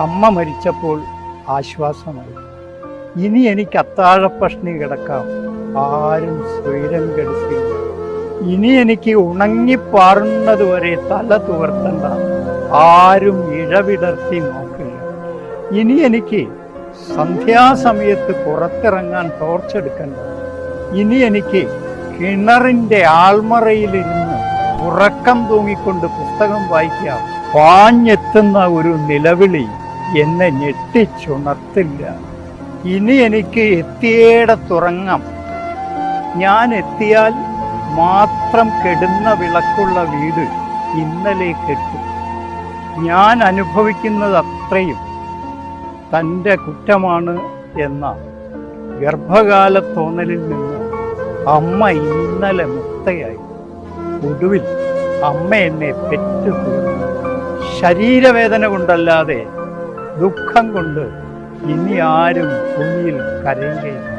അമ്മ മരിച്ചപ്പോൾ ആശ്വാസമായി. ഇനി എനിക്ക് അത്താഴപ്പഷ്ണി കിടക്കാം, ആരും സ്വൈരം കെടുത്തില്ല. ഇനി എനിക്ക് ഉണങ്ങിപ്പാറുന്നത് വരെ തല തുവർത്തണ്ട, ആരും ഇഴവിടർത്തി നോക്കില്ല. ഇനി എനിക്ക് സന്ധ്യാസമയത്ത് പുറത്തിറങ്ങാൻ ടോർച്ചെടുക്കണ്ട. ഇനി എനിക്ക് കിണറിൻ്റെ ആൾമറയിലിരുന്ന് ഉറക്കം തൂങ്ങിക്കൊണ്ട് പുസ്തകം വായിക്കാം. പാഞ്ഞെത്തുന്ന ഒരു നിലവിളി എന്നെ ഞെട്ടിച്ചുണർത്തില്ല. ഇനി എനിക്ക് എത്തിയേടത്തുറങ്ങാം. ഞാൻ എത്തിയാൽ മാത്രം കെടുന്ന വിളക്കുള്ള വീട് ഇന്നലെ കെട്ടു. ഞാൻ അനുഭവിക്കുന്നത് അത്രയും തൻ്റെ കുറ്റമാണ് എന്ന ഗർഭകാല തോന്നലിൽ നിന്ന് അമ്മ ഇന്നലെ മുക്തയായി. ഒടുവിൽ അമ്മ എന്നെ പെറ്റുതീർന്നു. ശരീരവേദന കൊണ്ടല്ലാതെ ദുഃഖം കൊണ്ട് ഇനി ആരും ഭൂമിയിൽ കരയുകയില്ല.